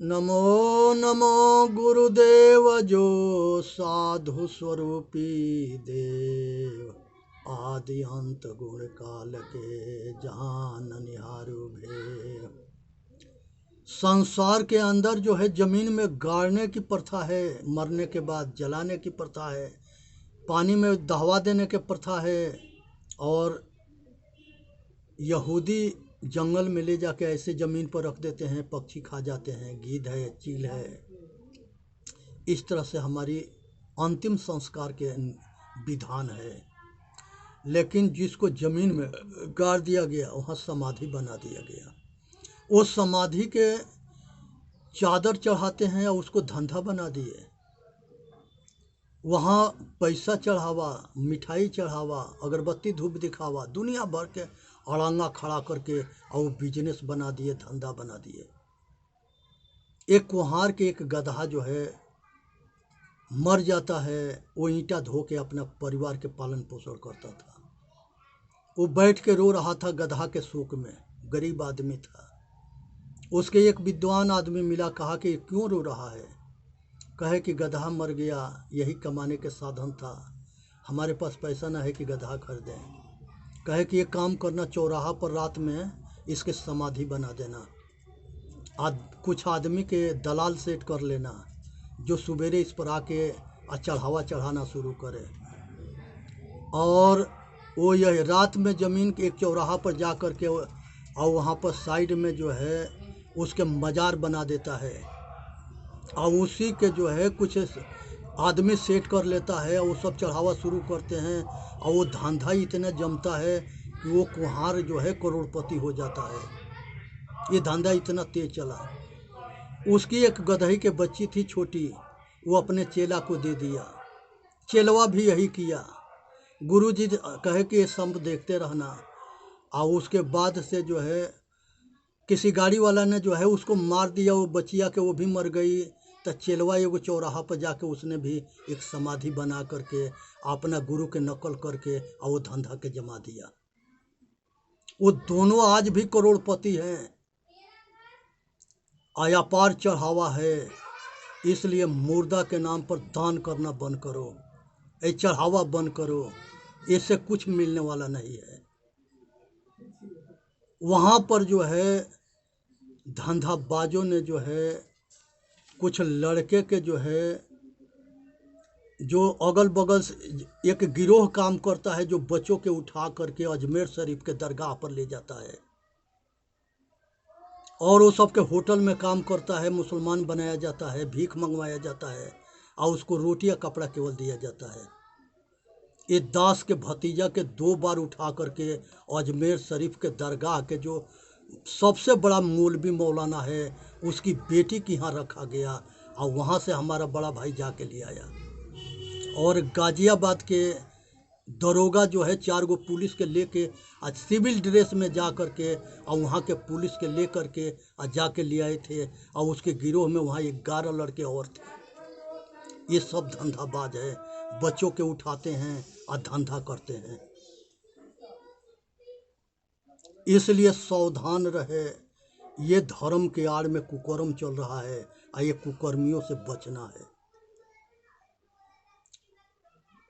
नमो नमो गुरुदेव जो साधु स्वरूपी देव आदि अंत गुण काल के जहान निहारु भेव। संसार के अंदर जो है जमीन में गाड़ने की प्रथा है, मरने के बाद जलाने की प्रथा है, पानी में दहवा देने की प्रथा है, और यहूदी जंगल में ले जाके ऐसे ज़मीन पर रख देते हैं, पक्षी खा जाते हैं, गीध है, चील है। इस तरह से हमारी अंतिम संस्कार के विधान है। लेकिन जिसको ज़मीन में गाड़ दिया गया वहाँ समाधि बना दिया गया। वो समाधि के चादर चढ़ाते हैं और उसको धंधा बना दिए। वहाँ पैसा चढ़ावा, मिठाई चढ़ावा, अगरबत्ती धूप दिखावा, दुनिया भर के अड़ंगा खड़ा करके और बिजनेस बना दिए, धंधा बना दिए। एक कुम्हार के एक गधा जो है मर जाता है, वो ईंटा धो के अपना परिवार के पालन पोषण करता था। वो बैठ के रो रहा था गधा के शोक में, गरीब आदमी था। उसके एक विद्वान आदमी मिला, कहा कि क्यों रो रहा है? कहे कि गधा मर गया, यही कमाने के साधन था, हमारे पास पैसा ना है कि गधा खरीदें। कहे कि ये काम करना, चौराहा पर रात में इसके समाधि बना देना, कुछ आदमी के दलाल सेट कर लेना जो सवेरे इस पर आके चढ़ावा चढ़ाना शुरू करे, और वो यह रात में ज़मीन के एक चौराहा पर जा कर के और वहाँ पर साइड में जो है उसके मज़ार बना देता है, और उसी के जो है कुछ आदमी सेट कर लेता है, वो सब चढ़ावा शुरू करते हैं, और वो धंधा इतना जमता है कि वो कुम्हार जो है करोड़पति हो जाता है। ये धंधा इतना तेज चला। उसकी एक गदही के बच्ची थी छोटी, वो अपने चेला को दे दिया। चेलवा भी यही किया। गुरुजी कहे कि ये सब देखते रहना। और उसके बाद से जो है किसी गाड़ी वाला ने जो है उसको मार दिया, वो बचिया के वो भी मर गई। तो चेलवा एगो चौराहा पर जाके उसने भी एक समाधि बना करके अपना गुरु के नकल करके और वो धंधा के जमा दिया। वो दोनों आज भी करोड़पति हैं। अपार चढ़ावा है, इसलिए मुर्दा के नाम पर दान करना बंद करो, ये चढ़ावा बंद करो, इससे कुछ मिलने वाला नहीं है। वहाँ पर जो है धंधाबाजों ने जो है कुछ लड़के के जो है जो अगल बगल एक गिरोह काम करता है, जो बच्चों के उठा करके अजमेर शरीफ के दरगाह पर ले जाता है, और वो सबके होटल में काम करता है, मुसलमान बनाया जाता है, भीख मंगवाया जाता है, और उसको रोटी या कपड़ा केवल दिया जाता है। ये दास के भतीजा के 2 बार उठा करके अजमेर शरीफ के दरगाह के जो सबसे बड़ा मौलवी मौलाना है उसकी बेटी के यहाँ रखा गया, और वहाँ से हमारा बड़ा भाई जाके ले आया। और गाजियाबाद के दरोगा जो है 4 गो पुलिस के लेके आज सिविल ड्रेस में जा कर के और वहाँ के पुलिस के ले कर के जाके ले आए थे, और उसके गिरोह में वहाँ 11 लड़के और थे। ये सब धंधाबाज है, बच्चों के उठाते हैं और धंधा करते हैं। इसलिए सावधान रहे, ये धर्म के आड़ में कुकर्म चल रहा है और ये कुकर्मियों से बचना है।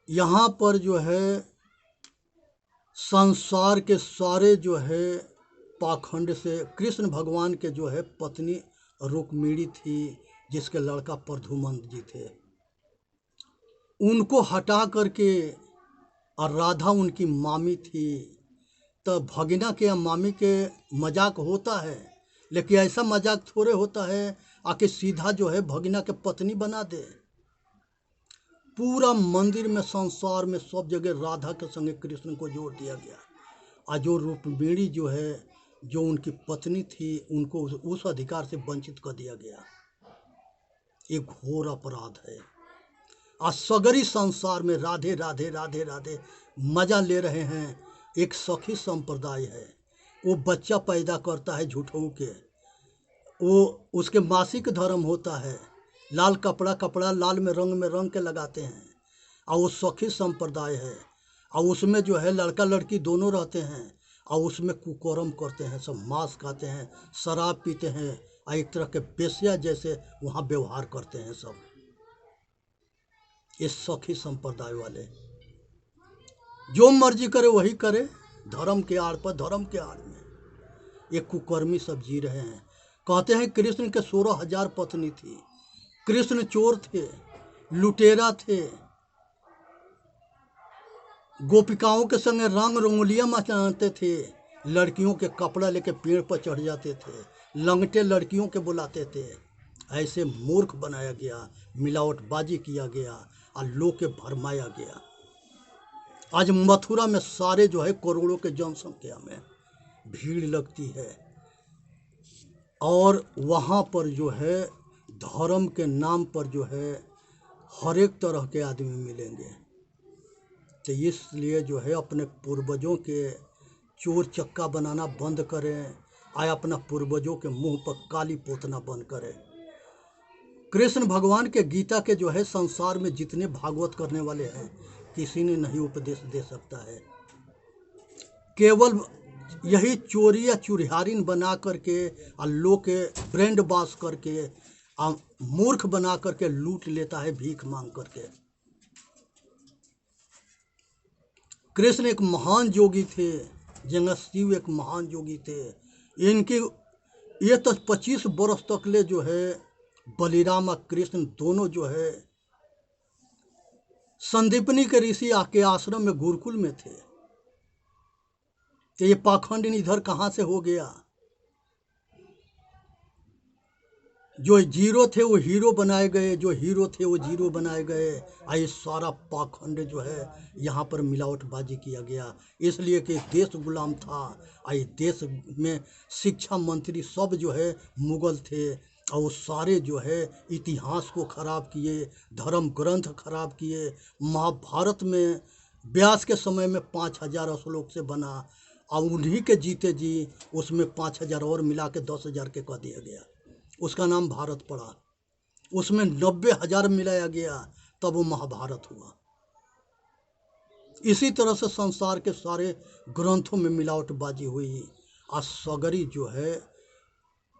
यहाँ पर जो है संसार के सारे जो है पाखंड से कृष्ण भगवान के जो है पत्नी रुक्मिणी थी, जिसके लड़का प्रद्युम्न जी थे, उनको हटा करके, और राधा उनकी मामी थी। तो भगिना के या मामी के मजाक होता है, लेकिन ऐसा मजाक थोड़े होता है आके सीधा जो है भगिना के पत्नी बना दे। पूरा मंदिर में संसार में सब जगह राधा के संगे कृष्ण को जोड़ दिया गया, और जो रुक्मिणी जो है जो उनकी पत्नी थी उनको उस अधिकार से वंचित कर दिया गया। ये घोर अपराध है। आज सगरी संसार में राधे राधे राधे राधे मजा ले रहे हैं। एक सखी संप्रदाय है, वो बच्चा पैदा करता है झूठों के, वो उसके मासिक धर्म होता है, लाल कपड़ा लाल में रंग के लगाते हैं, और वो सखी संप्रदाय है, और उसमें जो है लड़का लड़की दोनों रहते हैं, और उसमें कुकर्म करते हैं, सब मांस खाते हैं, शराब पीते हैं, और एक तरह के बेश्या जैसे वहाँ व्यवहार करते हैं सब, ये सखी संप्रदाय वाले। जो मर्जी करे वही करे, धर्म के आड़ पर, धर्म के आड़ में ये कुकर्मी सब जी रहे हैं। कहते हैं कृष्ण के 16,000 पत्नी थी। कृष्ण चोर थे, लुटेरा थे, गोपिकाओं के संग रंग रंगोलियां मचाते थे, लड़कियों के कपड़ा लेके पेड़ पर चढ़ जाते थे, लंगटे लड़कियों के बुलाते थे। ऐसे मूर्ख बनाया गया, मिलावटबाजी किया गया और लोग के भरमाया गया। आज मथुरा में सारे जो है करोड़ों के जनसंख्या में भीड़ लगती है और वहाँ पर जो है धर्म के नाम पर जो है हर एक तरह के आदमी मिलेंगे। तो इसलिए जो है अपने पूर्वजों के चोर चक्का बनाना बंद करें, आया अपना पूर्वजों के मुंह पर काली पोतना बंद करें। कृष्ण भगवान के गीता के जो है संसार में जितने भागवत करने वाले हैं किसी ने नहीं उपदेश दे सकता है। केवल यही चोरी या चुरिहारिन बना करके और लोग के ब्रेंड बास करके मूर्ख बना करके लूट लेता है भीख मांग करके। कृष्ण एक महान योगी थे, जंगा शिव एक महान योगी थे। इनके ये तो 25 वर्ष तक ले जो है बलिराम और कृष्ण दोनों जो है संदीपनी के ऋषि के आश्रम में गुरुकुल में थे। तो ये पाखंड इधर कहाँ से हो गया? जो जीरो थे वो हीरो बनाए गए, जो हीरो थे वो जीरो बनाए गए। ये सारा पाखंड जो है यहाँ पर मिलावटबाजी किया गया, इसलिए कि देश गुलाम था। इस देश में शिक्षा मंत्री सब जो है मुगल थे और वो सारे जो है इतिहास को खराब किए, धर्म ग्रंथ खराब किए। महाभारत में व्यास के समय में 5,000 श्लोक से बना और उन्हीं के जीते जी उसमें 5,000 और मिला के 10,000 के कह दिया गया, उसका नाम भारत पड़ा। उसमें 90,000 मिलाया गया तब वो महाभारत हुआ। इसी तरह से संसार के सारे ग्रंथों में मिलावटबाजी हुई और सगरी जो है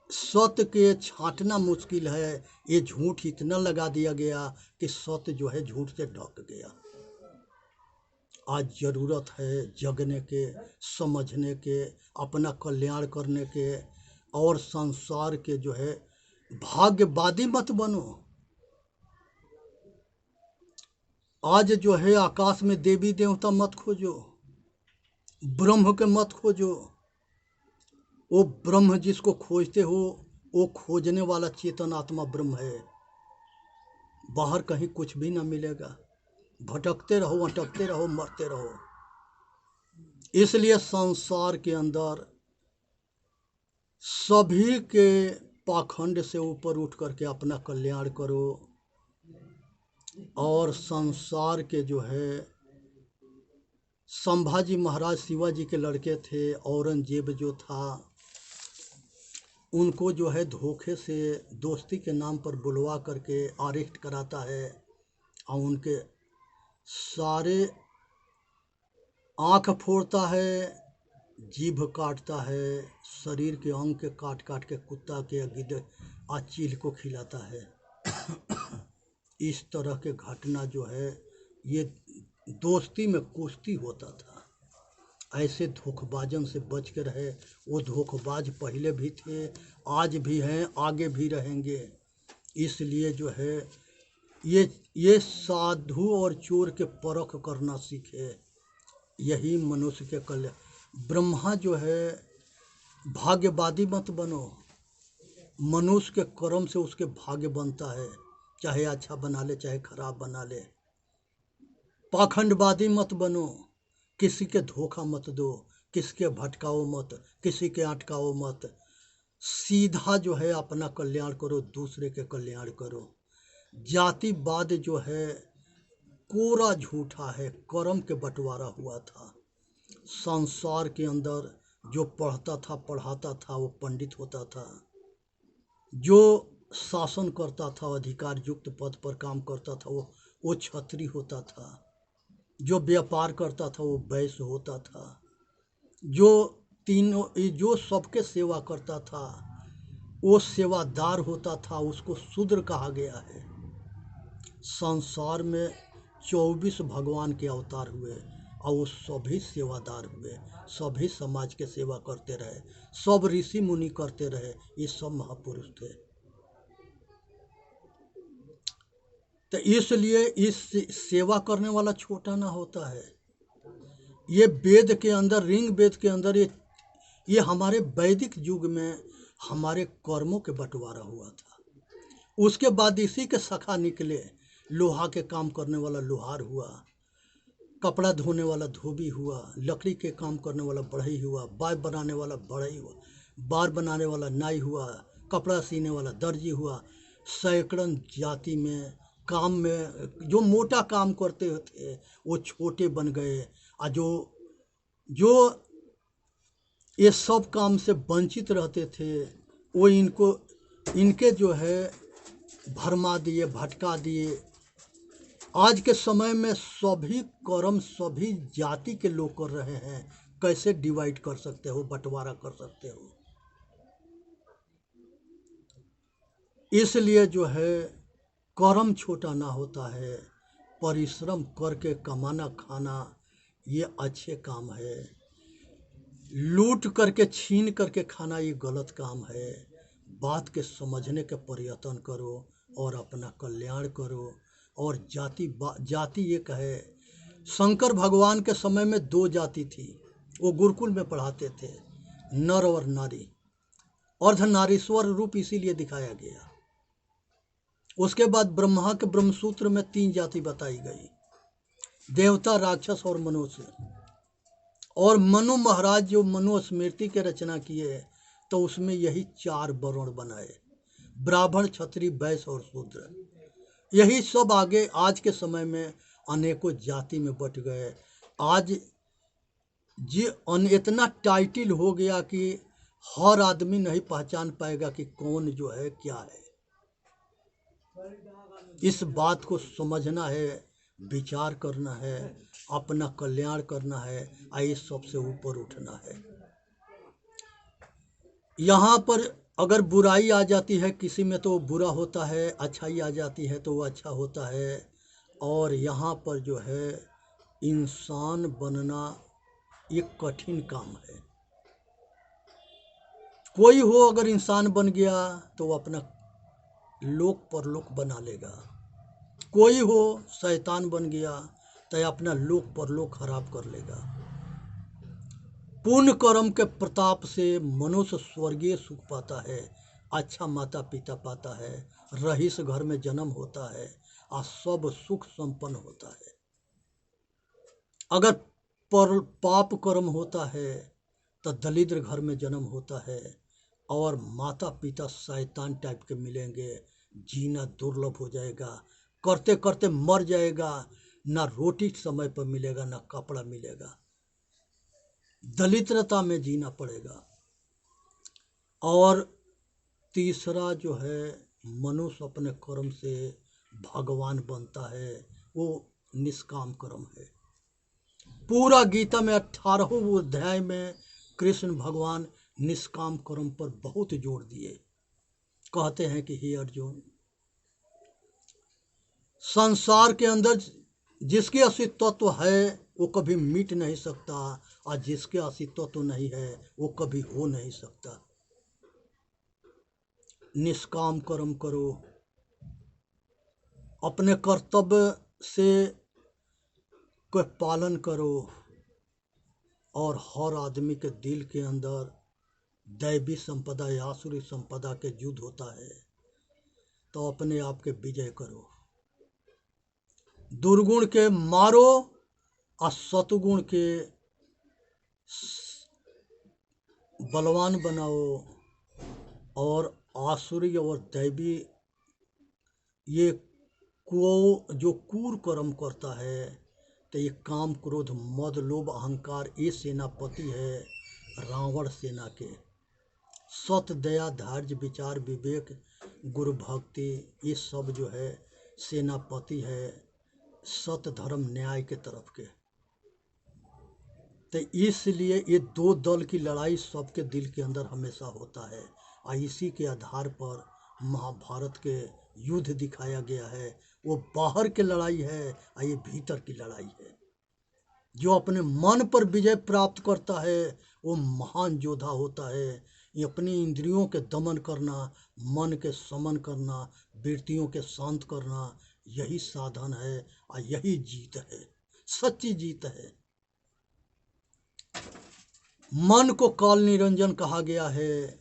सत्य के छांटना मुश्किल है। ये झूठ इतना लगा दिया गया कि सत्य जो है झूठ से ढक गया। आज ज़रूरत है जगने के, समझने के, अपना कल्याण करने के और संसार के जो है भाग्यवादी मत बनो। आज जो है आकाश में देवी देवता मत खोजो, ब्रह्म के मत खोजो। वो ब्रह्म जिसको खोजते हो वो खोजने वाला चेतन आत्मा ब्रह्म है। बाहर कहीं कुछ भी ना मिलेगा, भटकते रहो, अटकते रहो, मरते रहो। इसलिए संसार के अंदर सभी के पाखंड से ऊपर उठ करके अपना कल्याण करो। और संसार के जो है संभाजी महाराज शिवाजी के लड़के थे, औरंगजेब जो था उनको जो है धोखे से दोस्ती के नाम पर बुलवा करके अरेस्ट कराता है और उनके सारे आँख फोड़ता है, जीभ काटता है, शरीर के अंग के काट काट के कुत्ता के गिद्ध और चील को खिलाता है। इस तरह के घटना जो है ये दोस्ती में कुश्ती होता था। ऐसे धोखेबाजन से बच के रहे। वो धोखेबाज पहले भी थे, आज भी हैं, आगे भी रहेंगे। इसलिए जो है ये साधु और चोर के परख करना सीखे, यही मनुष्य के कल्याण। ब्रह्मा जो है भाग्यवादी मत बनो, मनुष्य के कर्म से उसके भाग्य बनता है, चाहे अच्छा बना ले चाहे खराब बना ले। पाखंडवादी मत बनो, किसी के धोखा मत दो, किसी के भटकाओ मत, किसी के अटकाओ मत। सीधा जो है अपना कल्याण करो, दूसरे के कल्याण करो। जातिवाद जो है कोरा झूठा है, कर्म के बंटवारा हुआ था। संसार के अंदर जो पढ़ता था पढ़ाता था वो पंडित होता था, जो शासन करता था अधिकार युक्त पद पर काम करता था वो क्षत्रिय होता था, जो व्यापार करता था वो वैश्य होता था, जो सबके सेवा करता था वो सेवादार होता था, उसको शूद्र कहा गया है। संसार में 24 भगवान के अवतार हुए और वो सभी सेवादार हुए, सभी समाज के सेवा करते रहे, सब ऋषि मुनि करते रहे, ये सब महापुरुष थे। तो इसलिए इस सेवा करने वाला छोटा ना होता है। ये वेद के अंदर, ऋग वेद के अंदर, ये हमारे वैदिक युग में हमारे कर्मों के बंटवारा हुआ था। उसके बाद इसी के शाखा निकले, लोहा के काम करने वाला लोहार हुआ, कपड़ा धोने वाला धोबी हुआ, लकड़ी के काम करने वाला बढ़ई हुआ, बार बनाने वाला बढ़ई हुआ, बार बनाने वाला नाई हुआ, कपड़ा सीने वाला दर्जी हुआ। सैकड़ों जाति में, काम में जो मोटा काम करते थे वो छोटे बन गए, और जो ये सब काम से वंचित रहते थे वो इनके जो है भरमा दिए, भटका दिए। आज के समय में सभी कर्म सभी जाति के लोग कर रहे हैं। कैसे डिवाइड कर सकते हो, बंटवारा कर सकते हो? इसलिए जो है कर्म छोटा ना होता है, परिश्रम करके कमाना खाना ये अच्छे काम है। लूट करके छीन करके खाना ये गलत काम है। बात के समझने के प्रयत्न करो और अपना कल्याण करो। और जाति एक है। शंकर भगवान के समय में 2 जाति थी, वो गुरुकुल में पढ़ाते थे, नर और नारी। अर्धनारीश्वर रूप इसीलिए दिखाया गया। उसके बाद ब्रह्मा के ब्रह्मसूत्र में 3 जाति बताई गई, देवता, राक्षस और मनुष्य। और मनु महाराज जो मनुस्मृति के रचना किए तो उसमें यही 4 वर्ण बनाए, ब्राह्मण, क्षत्रिय, वैश्य और शूद्र। यही सब आगे आज के समय में अनेकों जाति में बट गए। आज इतना टाइटल हो गया कि हर आदमी नहीं पहचान पाएगा कि कौन जो है क्या है। इस बात को समझना है, विचार करना है, अपना कल्याण करना है, आइए सबसे ऊपर उठना है। यहाँ पर अगर बुराई आ जाती है किसी में तो वो बुरा होता है, अच्छाई आ जाती है तो वो अच्छा होता है। और यहाँ पर जो है इंसान बनना एक कठिन काम है। कोई हो अगर इंसान बन गया तो वो अपना लोक परलोक बना लेगा। कोई हो शैतान बन गया तो अपना लोक परलोक खराब कर लेगा। पुण्य कर्म के प्रताप से मनुष्य स्वर्गीय सुख पाता है, अच्छा माता पिता पाता है, रईस घर में जन्म होता है और सब सुख संपन्न होता है। अगर पाप कर्म होता है तो दरिद्र घर में जन्म होता है और माता पिता शैतान टाइप के मिलेंगे, जीना दुर्लभ हो जाएगा, करते करते मर जाएगा, ना रोटी समय पर मिलेगा ना कपड़ा मिलेगा, दलिद्रता में जीना पड़ेगा। और तीसरा जो है मनुष्य अपने कर्म से भगवान बनता है, वो निष्काम कर्म है। पूरा गीता में 18वें अध्याय में कृष्ण भगवान निष्काम कर्म पर बहुत जोर दिए। कहते हैं कि हे अर्जुन, संसार के अंदर जिसके अस्तित्व है वो कभी मिट नहीं सकता, और जिसके अस्तित्व नहीं है वो कभी हो नहीं सकता। निष्काम कर्म करो, अपने कर्तव्य से को पालन करो, और हर आदमी के दिल के अंदर दैवी संपदा या आसुरी संपदा के युद्ध होता है, तो अपने आप के विजय करो। दुर्गुण के मारो और सतगुण के बलवान बनाओ। और आसुरी और दैवी ये जो क्रूर कर्म करता है तो ये काम, क्रोध, मद, लोभ, अहंकार ये सेनापति है रावण सेना के। सत्य, दया, धैर्य, विचार, विवेक, गुरु भक्ति ये सब जो है सेनापति है सत्य, धर्म, न्याय के तरफ के। तो इसलिए ये 2 दल की लड़ाई सबके दिल के अंदर हमेशा होता है। इसी के आधार पर महाभारत के युद्ध दिखाया गया है। वो बाहर की लड़ाई है और ये भीतर की लड़ाई है। जो अपने मन पर विजय प्राप्त करता है वो महान योद्धा होता है। ये अपनी इंद्रियों के दमन करना, मन के समन करना, वृत्तियों के शांत करना, यही साधन है और यही जीत है, सच्ची जीत है। मन को काल निरंजन कहा गया है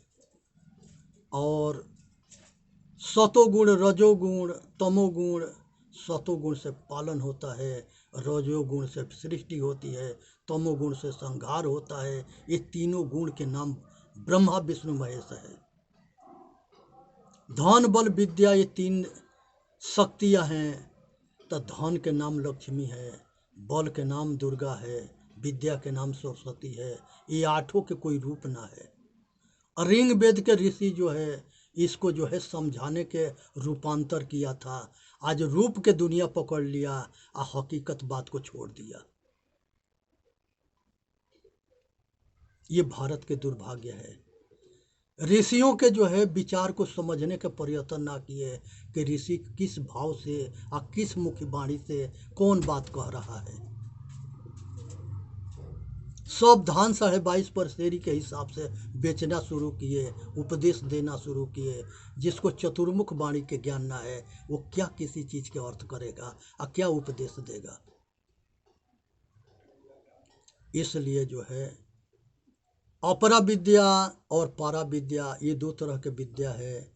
और सतोगुण, रजोगुण, तमोगुण, सतोगुण से पालन होता है, रजोगुण से सृष्टि होती है, तमोगुण से संहार होता है। ये तीनों गुण के नाम ब्रह्मा विष्णु महेश है। धन बल विद्या ये तीन शक्तियाँ हैं। तो धन के नाम लक्ष्मी है, बल के नाम दुर्गा है, विद्या के नाम सरस्वती है। ये आठों के कोई रूप ना है। ऋग वेद के ऋषि जो है इसको जो है समझाने के रूपांतर किया था। आज रूप के दुनिया पकड़ लिया और हकीकत बात को छोड़ दिया। ये भारत के दुर्भाग्य है। ऋषियों के जो है विचार को समझने के प्रयत्न ना किए कि ऋषि किस भाव से और किस मुख्य वाणी से कौन बात कह रहा है। सब धान 22.5 परसेरी के हिसाब से बेचना शुरू किए, उपदेश देना शुरू किए। जिसको चतुर्मुख वाणी के ज्ञान ना है वो क्या किसी चीज के अर्थ करेगा और क्या उपदेश देगा। इसलिए जो है अपरा विद्या और पारा विद्या ये दो तरह के विद्या है।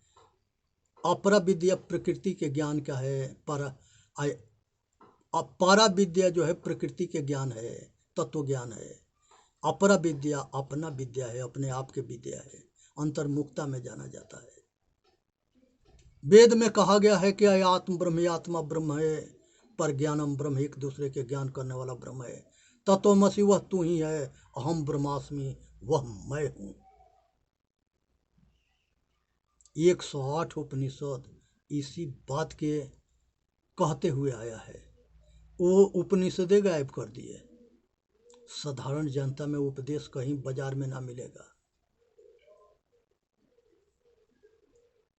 अपरा विद्या प्रकृति के ज्ञान का है, पारा विद्या जो है प्रकृति के ज्ञान है, तत्व ज्ञान है। अपरा विद्या अपना विद्या है, अपने आप के विद्या है, अंतर्मुखता में जाना जाता है। वेद में कहा गया है कि आत्म ब्रह्म, आत्मा ब्रह्म है, पर ज्ञानम ब्रह्म, एक दूसरे के ज्ञान करने वाला ब्रह्म है। तत्वमसि वह तू ही है, अहम ब्रह्मास्मि वह मैं हूँ। 108 उपनिषद इसी बात के कहते हुए आया है। वो उपनिषदें गायब कर दिए। साधारण जनता में उपदेश कहीं बाजार में ना मिलेगा।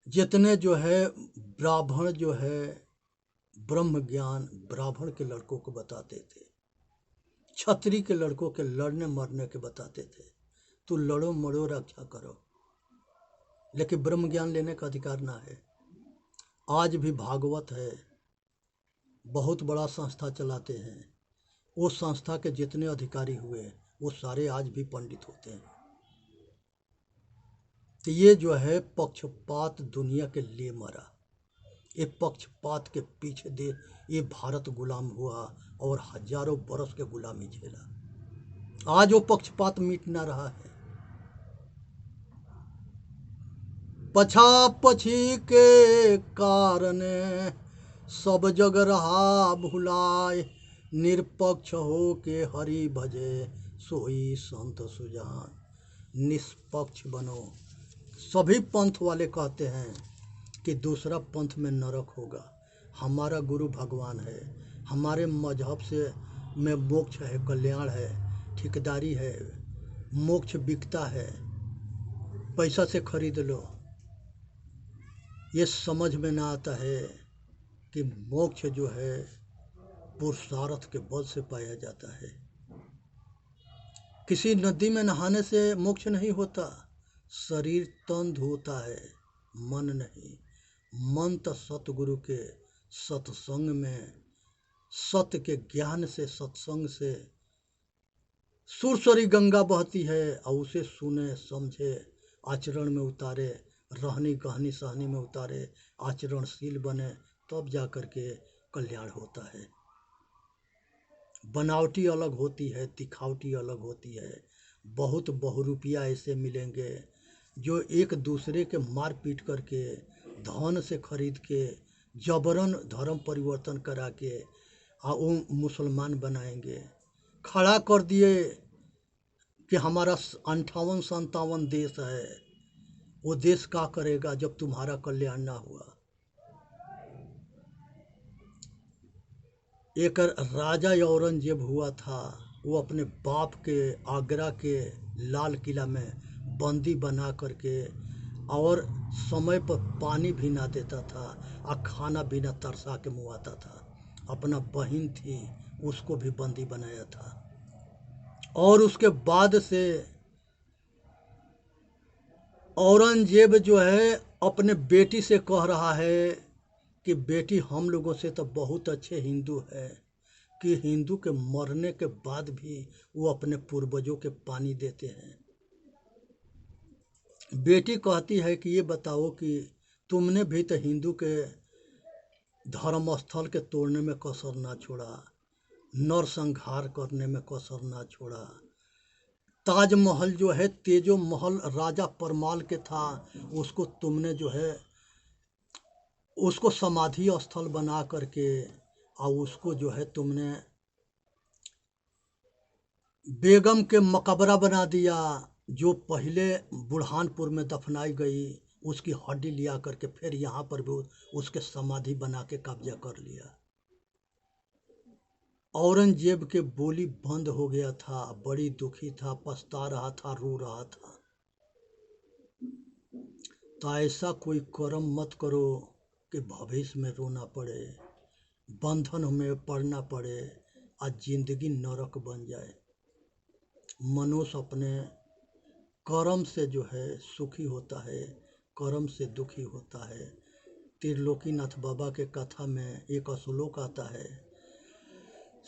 जितने जो है ब्राह्मण जो है ब्रह्म ज्ञान ब्राह्मण के लड़कों को बताते थे, क्षत्रिय के लड़कों के लड़ने मरने के बताते थे। तो लड़ो मरो रक्षा करो, लेकिन ब्रह्म ज्ञान लेने का अधिकार ना है। आज भी भागवत है, बहुत बड़ा संस्था चलाते हैं। वो संस्था के जितने अधिकारी हुए वो सारे आज भी पंडित होते हैं। तो ये जो है पक्षपात दुनिया के लिए मरा। ये पक्षपात के पीछे दे ये भारत गुलाम हुआ और हजारों बरस के गुलामी झेला। आज वो पक्षपात मिट ना रहा है। पछापछी के कारण सब जग रहा भुलाए, निरपक्ष हो के हरि भजे सोई संत सुजान। निष्पक्ष बनो। सभी पंथ वाले कहते हैं कि दूसरा पंथ में नरक होगा। हमारा गुरु भगवान है, हमारे मजहब से में मोक्ष है, कल्याण है, ठेकेदारी है, मोक्ष बिकता है, पैसा से खरीद लो। ये समझ में ना आता है कि मोक्ष जो है पुरुषार्थ के बल से पाया जाता है। किसी नदी में नहाने से मोक्ष नहीं होता, शरीर तन धोता है, मन नहीं। मन तो सतगुरु के सत्संग में, सत्य के ज्ञान से, सत्संग से सुरसरी गंगा बहती है और उसे सुने समझे, आचरण में उतारे, रहनी कहनी सहनी में उतारे, आचरणशील बने, तब जा कर के कल्याण होता है। बनावटी अलग होती है, दिखावटी अलग होती है। बहुत बहुरूपिया ऐसे मिलेंगे जो एक दूसरे के मार पीट करके, धन से खरीद के, जबरन धर्म परिवर्तन करा के वो मुसलमान बनाएंगे। खड़ा कर दिए कि हमारा 58-57 देश है। वो देश क्या करेगा जब तुम्हारा कल्याण ना हुआ। एक राजा औरंगजेब हुआ था, वो अपने बाप के आगरा के लाल किला में बंदी बना करके और समय पर पानी भी ना देता था और खाना भी ना तरसा के मुआता था। अपना बहन थी उसको भी बंदी बनाया था। और उसके बाद से औरंगजेब जो है अपने बेटी से कह रहा है कि बेटी हम लोगों से तो बहुत अच्छे हिंदू है कि हिंदू के मरने के बाद भी वो अपने पूर्वजों के पानी देते हैं। बेटी कहती है कि ये बताओ कि तुमने भी तो हिंदू के धर्म स्थल के तोड़ने में कसर ना छोड़ा, नरसंहार करने में कसर ना छोड़ा। ताजमहल जो है तेजो महल राजा परमाल के था, उसको तुमने जो है उसको समाधि स्थल बना करके और उसको जो है तुमने बेगम के मकबरा बना दिया, जो पहले बुरहानपुर में दफनाई गई उसकी हड्डी लिया करके फिर यहाँ पर भी उसके समाधि बना के कब्जा कर लिया। औरंगजेब के बोली बंद हो गया था, बड़ी दुखी था, पछता रहा था, रो रहा था। तो ऐसा कोई कर्म मत करो कि भविष्य में रोना पड़े, बंधन में पड़ना पड़े और जिंदगी नरक बन जाए। मनुष्य अपने कर्म से जो है सुखी होता है, कर्म से दुखी होता है। त्रिलोकीनाथ बाबा के कथा में एक श्लोक आता है,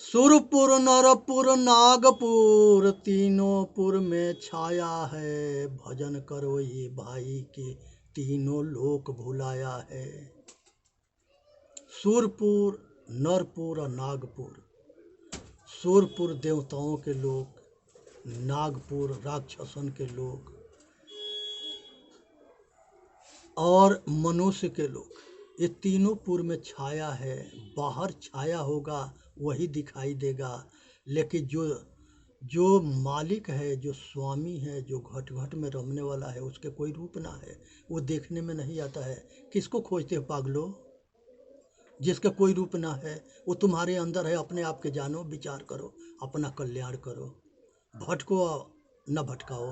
सुरपुर नरपुर नागपुर तीनों पुर में छाया है, भजन करो ये भाई के तीनों लोक भुलाया है। सुरपुर, नरपुर और नागपुर। सुरपुर देवताओं के लोग, नागपुर राक्षसन के लोग और मनुष्य के लोग, ये तीनों पुर में छाया है। बाहर छाया होगा वही दिखाई देगा, लेकिन जो मालिक है, जो स्वामी है, जो घट घट में रमने वाला है, उसके कोई रूप ना है, वो देखने में नहीं आता है। किसको खोजते हो पागलो? जिसका कोई रूप ना है वो तुम्हारे अंदर है। अपने आप के जानो, विचार करो, अपना कल्याण करो, भटको न भटकाओ।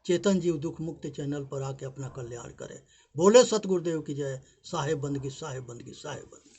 चेतन जीव दुख मुक्ति चैनल पर आके अपना कल्याण करे। बोले सतगुरुदेव की जय। साहेब बंदगी, साहेब बंदगी, साहेब बंदगी।